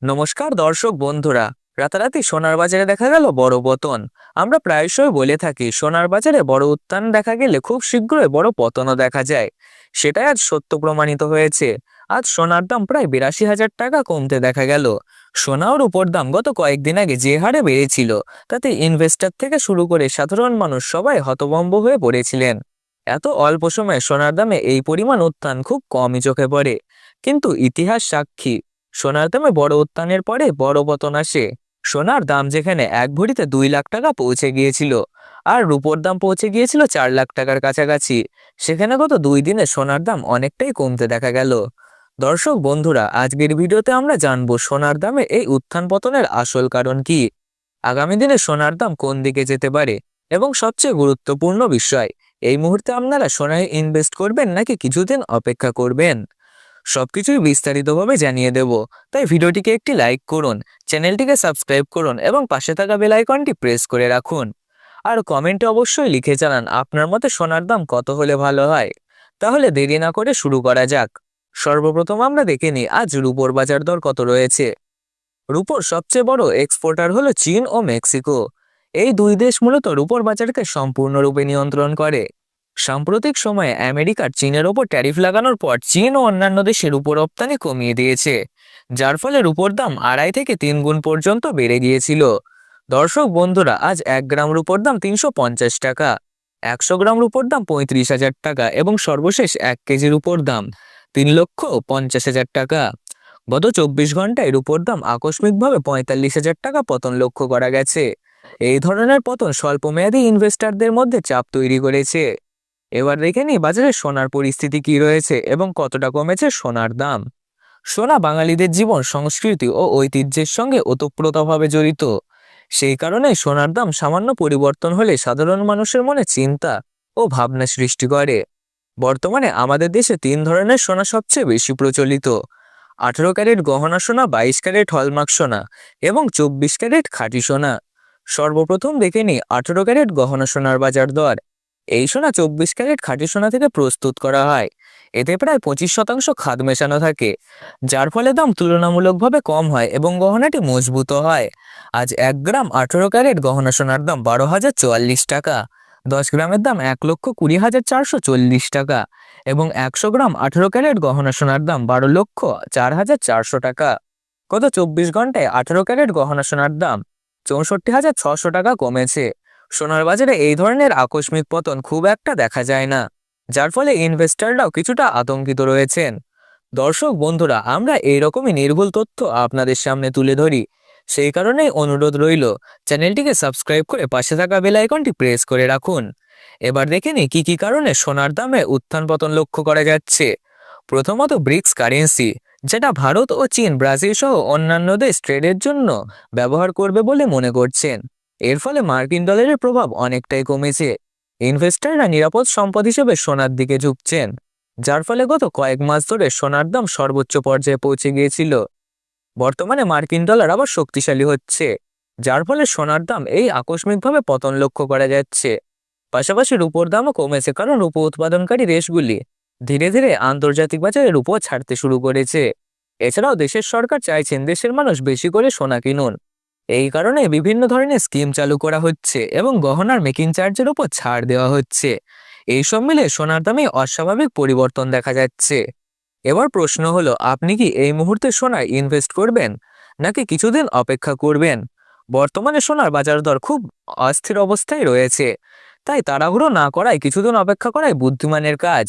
নমস্কার দর্শক বন্ধুরা। রাতারাতি সোনার বাজারে দেখা গেল বড় পতন। আমরা প্রায়শই বলে থাকি সোনার বাজারে বড় উত্থান দেখা গেলে খুব শীঘ্রই বড় পতনও দেখা যায়। সেটাই আজ সত্য প্রমাণিত হয়েছে। আজ সোনার দাম প্রায় 82,000 টাকা কমতে দেখা গেল। সোনা ও রূপোর দাম গত কয়েকদিন আগে যে হারে বেড়েছিল, তাতে ইনভেস্টর থেকে শুরু করে সাধারণ মানুষ সবাই হতভম্ব হয়ে পড়েছিলেন। এত অল্প সময়ে সোনার দামে এই পরিমাণ উত্থান খুব কমই চোখে পড়ে। কিন্তু ইতিহাস সাক্ষী, সোনার দামে বড় উত্থানের পরে বড় পতন আসে। সোনার দাম যেখানে এক ভরিতে 2 লাখ টাকা পৌঁছে গিয়েছিল, আর রূপোর দাম পৌঁছে গিয়েছিল 4 লাখ টাকার কাছাকাছি, সেখানে গত 2 দিনে সোনার দাম অনেকটাই কমতে দেখা গেল। দর্শক বন্ধুরা, আজকের ভিডিওতে আমরা জানবো সোনার দামে এই উত্থান পতনের আসল কারণ কি, আগামী দিনে সোনার দাম কোন দিকে যেতে পারে, এবং সবচেয়ে গুরুত্বপূর্ণ বিষয়, এই মুহূর্তে আপনারা সোনায় ইনভেস্ট করবেন নাকি কিছুদিন অপেক্ষা করবেন। সবকিছুই বিস্তারিতভাবে জানিয়ে দেব। তাই ভিডিওটিকে একটি লাইক করুন, চ্যানেলটিকে সাবস্ক্রাইব করুন এবং পাশে থাকা বেল আইকনটি প্রেস করে রাখুন। আর কমেন্টে অবশ্যই লিখে জানান আপনার মতে সোনার দাম কত হলে ভালো হয়। তাহলে দেরি না করে শুরু করা যাক। সর্বপ্রথম আমরা দেখে নিই আজ রূপোর বাজার দর কত রয়েছে। রূপোর সবচেয়ে বড় এক্সপোর্টার হলো চীন ও মেক্সিকো। এই দুই দেশ মূলত রূপোর বাজারকে সম্পূর্ণরূপে নিয়ন্ত্রণ করে। সাম্প্রতিক সময়ে আমেরিকার চীনের ওপর ট্যারিফ লাগানোর পর চীন ও অন্যান্য দেশের উপর রপ্তানি কমিয়ে দিয়েছে, যার ফলে রূপোর দাম 2.5 থেকে 3 গুণ পর্যন্ত বেড়ে গিয়েছিল। দর্শক বন্ধুরা, আজ 1 গ্রাম রূপোর দাম 350 টাকা, 100 গ্রাম রূপোর দাম 35,000 টাকা এবং সর্বশেষ 1 কেজি রূপোর দাম 3,50,000 টাকা। গত 24 ঘন্টায় রূপোর দাম আকস্মিকভাবে 45,000 টাকা পতন লক্ষ্য করা গেছে। এই ধরনের পতন স্বল্পমেয়াদী ইনভেস্টরদের মধ্যে চাপ তৈরি করেছে। এবার দেখে নিই বাজারে সোনার পরিস্থিতি কি রয়েছে এবং কতটা কমেছে সোনার দাম। সোনা বাঙালিদের জীবন, সংস্কৃতি ও ঐতিহ্যের সঙ্গে ওতপ্রোতভাবে জড়িত। সেই কারণে সোনার দাম সামান্য পরিবর্তন হলে সাধারণ মানুষের মনে চিন্তা ও ভাবনা সৃষ্টি করে। বর্তমানে আমাদের দেশে 3 ধরনের সোনা সবচেয়ে বেশি প্রচলিত: 18 ক্যারেট গহনা সোনা, 22 ক্যারেট হলমার্ক সোনা এবং 24 ক্যারেট খাঁটি সোনা। সর্বপ্রথম দেখে নিই 18 ক্যারেট গহনা সোনার বাজার দর। এই সোনা 24 ক্যারেট খাঁটি সোনা থেকে প্রস্তুত করা হয়। এতে প্রায় 25% খাদ মেশানো থাকে, যার ফলে দাম তুলনামূলকভাবে কম হয় এবং গহনাটি মজবুত হয়। আজ 1 গ্রাম 18 ক্যারেট গহনা সোনার দাম 12,044 টাকা, 10 গ্রামের দাম 1,20,440 টাকা এবং 100 গ্রাম 18 ক্যারেট গহনা সোনার দাম 12,04,400 টাকা। গত 24 ঘন্টায় 18 ক্যারেট গহনা সোনার দাম 64,600 টাকা কমেছে। সোনার বাজারে এই ধরনের আকস্মিক পতন খুব একটা দেখা যায় না, যার ফলে ইনভেস্টররাও কিছুটা আতঙ্কিত রয়েছেন। দর্শক বন্ধুরা, আমরা এইরকমই নির্ভুল তথ্য আপনাদের সামনে তুলে ধরি। সেই কারণেই অনুরোধ রইল, চ্যানেলটিকে সাবস্ক্রাইব করে পাশে থাকা বেল আইকনটি প্রেস করে রাখুন। এবার দেখে নিই কি কি কারণে সোনার দামে উত্থান পতন লক্ষ্য করা যাচ্ছে। প্রথমত, ব্রিক্স কারেন্সি, যেটা ভারত ও চীন, ব্রাজিল সহ অন্যান্য দেশ ট্রেডের জন্য ব্যবহার করবে বলে মনে করছেন। এর ফলে মার্কিন ডলারের প্রভাব অনেকটাই কমেছে। ইনভেস্টররা নিরাপদ সম্পদ হিসেবে সোনার দিকে ঝুঁকছেন, যার ফলে গত কয়েক মাস ধরে সোনার দাম সর্বোচ্চ পর্যায়ে পৌঁছে গিয়েছিল। বর্তমানে মার্কিন ডলার আবার শক্তিশালী হচ্ছে, যার ফলে সোনার দাম এই আকস্মিকভাবে পতন লক্ষ্য করা যাচ্ছে। পাশাপাশি রূপোর দামও কমেছে, কারণ রূপো উৎপাদনকারী দেশগুলি ধীরে ধীরে আন্তর্জাতিক বাজারে রূপো ছাড়তে শুরু করেছে। এছাড়াও দেশের সরকার চাইছেন দেশের মানুষ বেশি করে সোনা কিনুন। এই কারণে বিভিন্ন ধরনের স্কিম চালু করা হচ্ছে এবং গহনার মেকিং চার্জের উপর ছাড় দেওয়া হচ্ছে। এইসব মিলে সোনার দামে অস্বাভাবিক পরিবর্তন দেখা যাচ্ছে। এবার প্রশ্ন হলো, আপনি কি এই মুহূর্তে সোনায় ইনভেস্ট করবেন নাকি কিছুদিন অপেক্ষা করবেন? বর্তমানে সোনার বাজার দর খুব অস্থির অবস্থায় রয়েছে, তাই তাড়াহুড়ো না করায় কিছুদিন অপেক্ষা করাই বুদ্ধিমানের কাজ।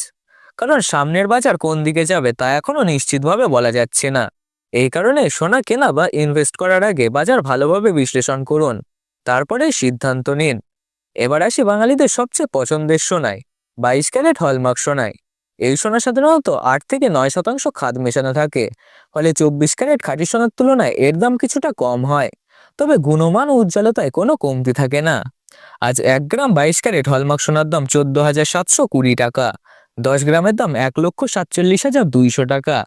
কারণ সামনের বাজার কোন দিকে যাবে তা এখনো নিশ্চিতভাবে বলা যাচ্ছে না। এই কারণে সোনা কেনা বা ইনভেস্ট করার আগে বাজার ভালোভাবে বিশ্লেষণ করুন, তারপরে সিদ্ধান্ত নিন। এবার আসি বাঙালিদের সবচেয়ে পছন্দের সোনায়, 22 ক্যারেট হলমার্ক সোনায়। এই সোনা সাধারণত 8 থেকে 9% খাদ মেশানো থাকে, ফলে 24 ক্যারেট খাঁটি সোনার তুলনায় এর দাম কিছুটা কম হয়, তবে গুণমান ও উজ্জ্বলতায় কোনো কমতি থাকে না। আজ 1 গ্রাম 22 ক্যারেট হলমার্ক সোনার দাম 14,720 টাকা, 10 গ্রামের দাম 1,47,200 টাকা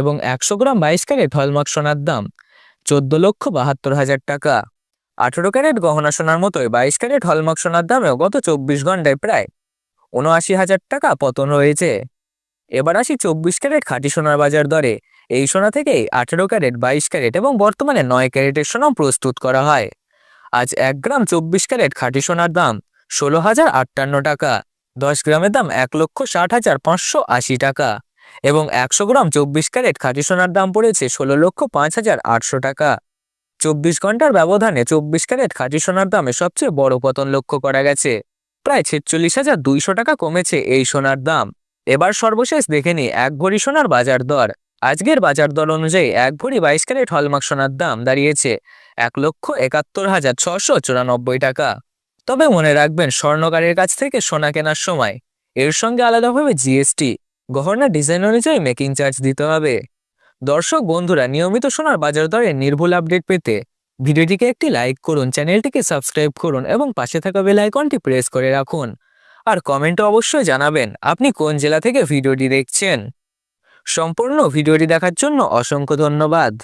এবং 100 গ্রাম 22 ক্যারেট হলমার্ক সোনার দাম 14,72,000 টাকা। 18 ক্যারেট গহনা সোনার মতোই 22 ক্যারেট হলমার্ক সোনার দামেও গত 24 ঘন্টায় প্রায় 79,000 টাকা পতন হয়েছে। এবার আসি 24 ক্যারেট খাঁটি সোনার বাজার দরে। এই সোনা থেকেই 18 ক্যারেট, 22 ক্যারেট এবং বর্তমানে 9 ক্যারেটের সোনা প্রস্তুত করা হয়। আজ 1 গ্রাম 24 ক্যারেট খাঁটি সোনার দাম 16,058 টাকা। 10 গ্রামের দাম 1,60,580 টাকা এবং 100 গ্রাম 24 ক্যারেট খাঁটি সোনার দাম পড়েছে 16,05,800 টাকা। 24 ঘন্টার ব্যবধানে 24 ক্যারেট খাঁটি সোনার দামে সবচেয়ে বড় পতন লক্ষ্য করা গেছে। প্রায় 46,200 টাকা কমেছে এই সোনার দাম। এবার সর্বশেষ দেখে নিই 1 ভরি সোনার বাজার দর। আজকের বাজার দর অনুযায়ী 1 ভরি 22 ক্যারেট হলমার্ক সোনার দাম দাঁড়িয়েছে 1,71,694 টাকা। তবে মনে রাখবেন, স্বর্ণকারের কাছ থেকে সোনা কেনার সময় এর সঙ্গে আলাদাভাবে জিএসটি, গহনা ডিজাইন অনুযায়ী মেকিং চার্জ দিতে হবে। দর্শক বন্ধুরা, নিয়মিত সোনার বাজার দরের নির্ভুল আপডেট পেতে ভিডিওটিকে একটি লাইক করুন, চ্যানেলটিকে সাবস্ক্রাইব করুন এবং পাশে থাকা বেল আইকনটি প্রেস করে রাখুন। আর কমেন্টে অবশ্যই জানাবেন আপনি কোন জেলা থেকে ভিডিওটি দেখছেন। সম্পূর্ণ ভিডিওটি দেখার জন্য অসংখ্য ধন্যবাদ।